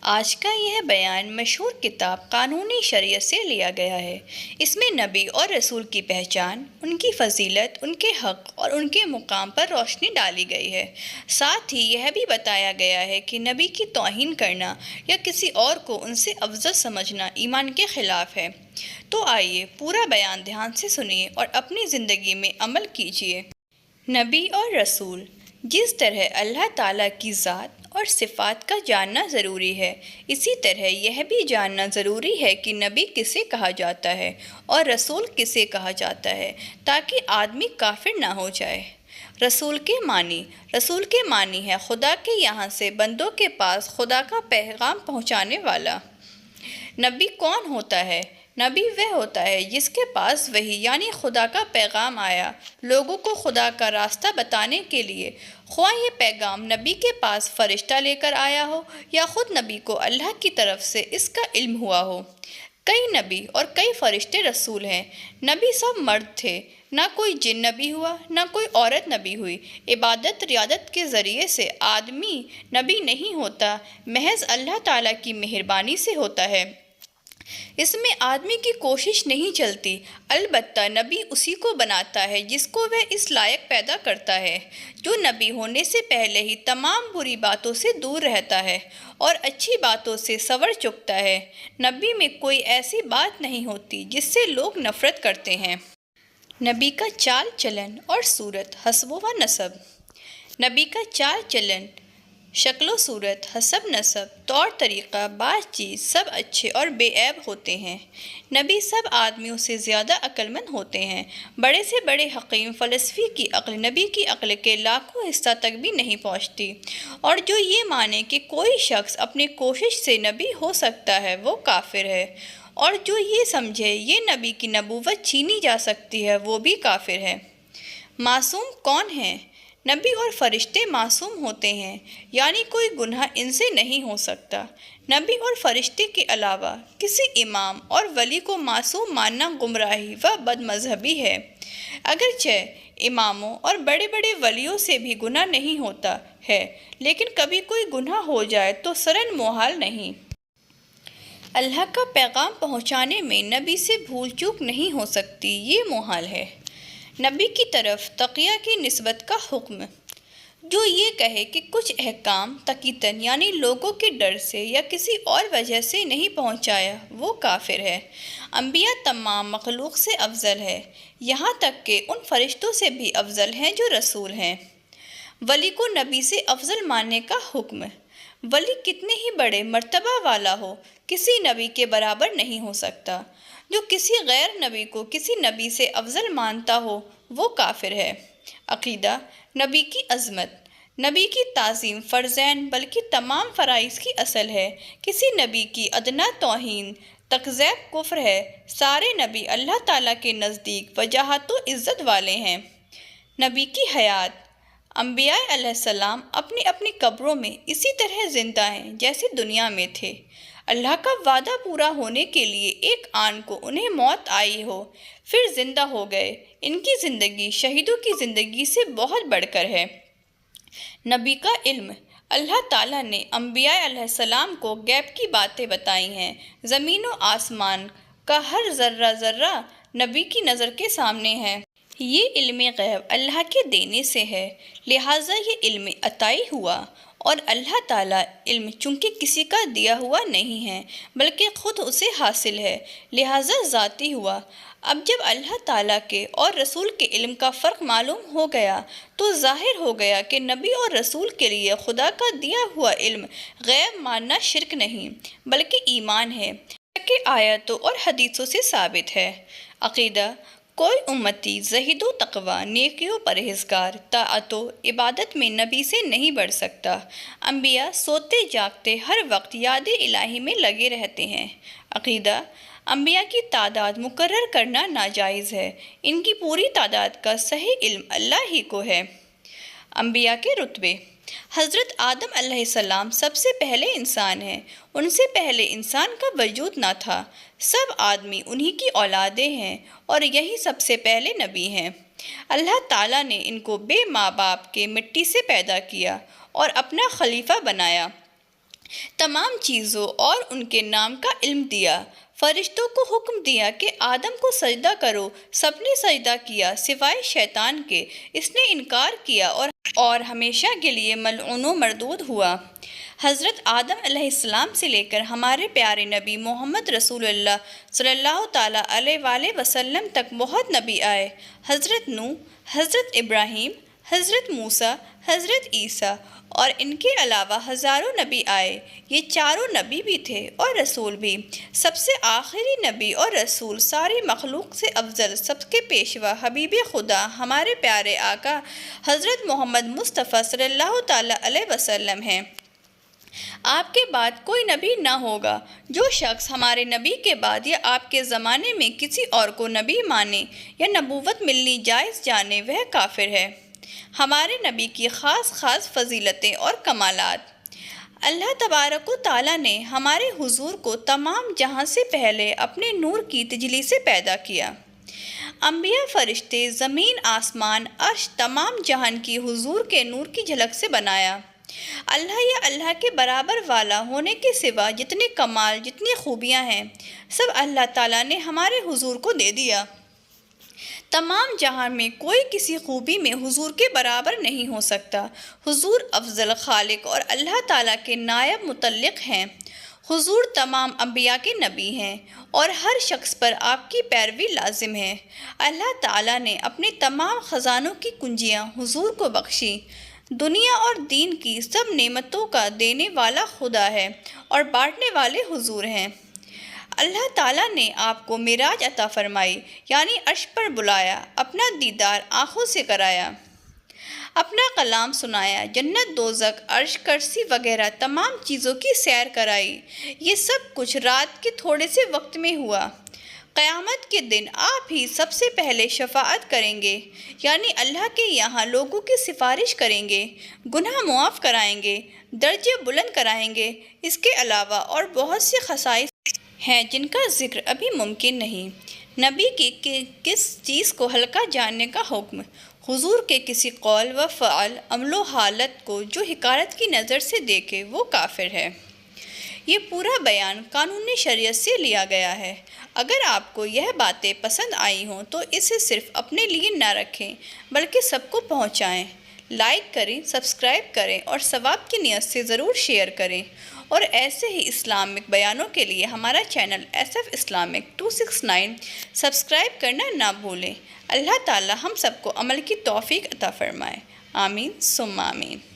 آج کا یہ بیان مشہور کتاب قانونِ شریعت سے لیا گیا ہے۔ اس میں نبی اور رسول کی پہچان، ان کی فضیلت، ان کے حق اور ان کے مقام پر روشنی ڈالی گئی ہے۔ ساتھ ہی یہ بھی بتایا گیا ہے کہ نبی کی توہین کرنا یا کسی اور کو ان سے افضل سمجھنا ایمان کے خلاف ہے۔ تو آئیے پورا بیان دھیان سے سنیے اور اپنی زندگی میں عمل کیجیے۔ نبی اور رسول، جس طرح اللہ تعالیٰ کی ذات اور صفات کا جاننا ضروری ہے، اسی طرح یہ بھی جاننا ضروری ہے کہ نبی کسے کہا جاتا ہے اور رسول کسے کہا جاتا ہے، تاکہ آدمی کافر نہ ہو جائے۔ رسول کے معنی ہے خدا کے یہاں سے بندوں کے پاس خدا کا پیغام پہنچانے والا۔ نبی کون ہوتا ہے؟ نبی وہ ہوتا ہے جس کے پاس وحی یعنی خدا کا پیغام آیا لوگوں کو خدا کا راستہ بتانے کے لیے، خواہ یہ پیغام نبی کے پاس فرشتہ لے کر آیا ہو یا خود نبی کو اللہ کی طرف سے اس کا علم ہوا ہو۔ کئی نبی اور کئی فرشتے رسول ہیں۔ نبی سب مرد تھے، نہ کوئی جن نبی ہوا نہ کوئی عورت نبی ہوئی۔ عبادت ریاضت کے ذریعے سے آدمی نبی نہیں ہوتا، محض اللہ تعالیٰ کی مہربانی سے ہوتا ہے۔ اس میں آدمی کی کوشش نہیں چلتی، البتہ نبی اسی کو بناتا ہے جس کو وہ اس لائق پیدا کرتا ہے، جو نبی ہونے سے پہلے ہی تمام بری باتوں سے دور رہتا ہے اور اچھی باتوں سے سنور چکتا ہے۔ نبی میں کوئی ایسی بات نہیں ہوتی جس سے لوگ نفرت کرتے ہیں۔ نبی کا چال چلن اور صورت حسب و نسب۔ نبی کا چال چلن، شکل و صورت، حسب نسب، طور طریقہ، بات چیت سب اچھے اور بے عیب ہوتے ہیں۔ نبی سب آدمیوں سے زیادہ عقل مند ہوتے ہیں۔ بڑے سے بڑے حکیم فلسفی کی عقل نبی کی عقل کے لاکھوں حصہ تک بھی نہیں پہنچتی، اور جو یہ مانے کہ کوئی شخص اپنی کوشش سے نبی ہو سکتا ہے وہ کافر ہے، اور جو یہ سمجھے یہ نبی کی نبوت چھینی جا سکتی ہے وہ بھی کافر ہے۔ معصوم کون ہیں؟ نبی اور فرشتے معصوم ہوتے ہیں، یعنی کوئی گناہ ان سے نہیں ہو سکتا۔ نبی اور فرشتے کے علاوہ کسی امام اور ولی کو معصوم ماننا گمراہی و بد مذہبی ہے۔ اگرچہ اماموں اور بڑے بڑے ولیوں سے بھی گناہ نہیں ہوتا ہے، لیکن کبھی کوئی گناہ ہو جائے تو سرن محال نہیں۔ اللہ کا پیغام پہنچانے میں نبی سے بھول چوک نہیں ہو سکتی، یہ محال ہے۔ نبی کی طرف تقیہ کی نسبت کا حکم۔ جو یہ کہے کہ کچھ احکام تقیتاً یعنی لوگوں کے ڈر سے یا کسی اور وجہ سے نہیں پہنچایا وہ کافر ہے۔ انبیاء تمام مخلوق سے افضل ہے، یہاں تک کہ ان فرشتوں سے بھی افضل ہیں جو رسول ہیں۔ ولی کو نبی سے افضل ماننے کا حکم۔ ولی کتنے ہی بڑے مرتبہ والا ہو، کسی نبی کے برابر نہیں ہو سکتا۔ جو کسی غیر نبی کو کسی نبی سے افضل مانتا ہو وہ کافر ہے۔ عقیدہ، نبی کی عظمت۔ نبی کی تعظیم فرضین بلکہ تمام فرائض کی اصل ہے۔ کسی نبی کی ادنیٰ توہین تکذیب کفر ہے۔ سارے نبی اللہ تعالیٰ کے نزدیک وجاہت و عزت والے ہیں۔ نبی کی حیات۔ انبیاء علیہ السلام اپنی اپنی قبروں میں اسی طرح زندہ ہیں جیسے دنیا میں تھے۔ اللہ کا وعدہ پورا ہونے کے لیے ایک آن کو انہیں موت آئی ہو، پھر زندہ ہو گئے۔ ان کی زندگی شہیدوں کی زندگی سے بہت بڑھ کر ہے۔ نبی کا علم۔ اللہ تعالیٰ نے انبیاء علیہ السلام کو غیب کی باتیں بتائی ہیں۔ زمین و آسمان کا ہر ذرہ ذرہ نبی کی نظر کے سامنے ہے۔ یہ علم غیب اللہ کے دینے سے ہے، لہٰذا یہ علم عطائی ہوا، اور اللہ تعالیٰ علم چونکہ کسی کا دیا ہوا نہیں ہے بلکہ خود اسے حاصل ہے، لہٰذا ذاتی ہوا۔ اب جب اللہ تعالیٰ کے اور رسول کے علم کا فرق معلوم ہو گیا تو ظاہر ہو گیا کہ نبی اور رسول کے لیے خدا کا دیا ہوا علم غیب ماننا شرک نہیں بلکہ ایمان ہے، کہ آیتوں اور حدیثوں سے ثابت ہے۔ عقیدہ، کوئی امتی زہد و تقویٰ، نیکی و پرہیزگار، طاعت و عبادت میں نبی سے نہیں بڑھ سکتا۔ انبیاء سوتے جاگتے ہر وقت یاد الہی میں لگے رہتے ہیں۔ عقیدہ، انبیاء کی تعداد مقرر کرنا ناجائز ہے، ان کی پوری تعداد کا صحیح علم اللہ ہی کو ہے۔ انبیاء کے رتبے۔ حضرت آدم علیہ السلام سب سے پہلے انسان ہیں، ان سے پہلے انسان کا وجود نہ تھا۔ سب آدمی انہی کی اولادیں ہیں اور یہی سب سے پہلے نبی ہیں۔ اللہ تعالیٰ نے ان کو بے ماں باپ کے مٹی سے پیدا کیا اور اپنا خلیفہ بنایا۔ تمام چیزوں اور ان کے نام کا علم دیا۔ فرشتوں کو حکم دیا کہ آدم کو سجدہ کرو، سب نے سجدہ کیا سوائے شیطان کے، اس نے انکار کیا اور ہمیشہ کے لیے ملعون و مردود ہوا۔ حضرت آدم علیہ السلام سے لے کر ہمارے پیارے نبی محمد رسول اللہ صلی اللہ تعالیٰ علیہ وآلہ وسلم تک بہت نبی آئے۔ حضرت نوح، حضرت ابراہیم، حضرت موسیٰ، حضرت عیسیٰ اور ان کے علاوہ ہزاروں نبی آئے۔ یہ چاروں نبی بھی تھے اور رسول بھی۔ سب سے آخری نبی اور رسول ساری مخلوق سے افضل، سب کے پیشوا، حبیب خدا، ہمارے پیارے آقا حضرت محمد مصطفیٰ صلی اللہ تعالیٰ علیہ وسلم ہیں۔ آپ کے بعد کوئی نبی نہ ہوگا۔ جو شخص ہمارے نبی کے بعد یا آپ کے زمانے میں کسی اور کو نبی مانے یا نبوت ملنی جائز جانے، وہ کافر ہے۔ ہمارے نبی کی خاص فضیلتیں اور کمالات۔ اللہ تبارک و تعالیٰ نے ہمارے حضور کو تمام جہاں سے پہلے اپنے نور کی تجلی سے پیدا کیا۔ انبیاء، فرشتے، زمین، آسمان، عرش، تمام جہان کی حضور کے نور کی جھلک سے بنایا۔ اللہ یا اللہ کے برابر والا ہونے کے سوا جتنے کمال، جتنی خوبیاں ہیں، سب اللہ تعالیٰ نے ہمارے حضور کو دے دیا۔ تمام جہان میں کوئی کسی خوبی میں حضور کے برابر نہیں ہو سکتا۔ حضور افضل خالق اور اللہ تعالیٰ کے نائب متعلق ہیں۔ حضور تمام انبیاء کے نبی ہیں اور ہر شخص پر آپ کی پیروی لازم ہے۔ اللہ تعالیٰ نے اپنے تمام خزانوں کی کنجیاں حضور کو بخشی۔ دنیا اور دین کی سب نعمتوں کا دینے والا خدا ہے اور بانٹنے والے حضور ہیں۔ اللہ تعالیٰ نے آپ کو معراج عطا فرمائی، یعنی عرش پر بلایا، اپنا دیدار آنکھوں سے کرایا، اپنا کلام سنایا، جنت، دوزخ، عرش، کرسی وغیرہ تمام چیزوں کی سیر کرائی۔ یہ سب کچھ رات کے تھوڑے سے وقت میں ہوا۔ قیامت کے دن آپ ہی سب سے پہلے شفاعت کریں گے، یعنی اللہ کے یہاں لوگوں کی سفارش کریں گے، گناہ معاف کرائیں گے، درجے بلند کرائیں گے۔ اس کے علاوہ اور بہت سی خصائص ہیں جن کا ذکر ابھی ممکن نہیں۔ نبی کی کس چیز کو ہلکا جاننے کا حکم؟ حضور کے کسی قول و فعل، عمل و حالت کو جو حقارت کی نظر سے دیکھے وہ کافر ہے۔ یہ پورا بیان قانون شریعت سے لیا گیا ہے۔ اگر آپ کو یہ باتیں پسند آئی ہوں تو اسے صرف اپنے لیے نہ رکھیں بلکہ سب کو پہنچائیں۔ لائک کریں، سبسکرائب کریں اور ثواب کی نیت سے ضرور شیئر کریں۔ اور ایسے ہی اسلامک بیانوں کے لیے ہمارا چینل SF اسلامک 269 سبسکرائب کرنا نہ بھولیں۔ اللہ تعالی ہم سب کو عمل کی توفیق عطا فرمائے۔ آمین ثم آمین۔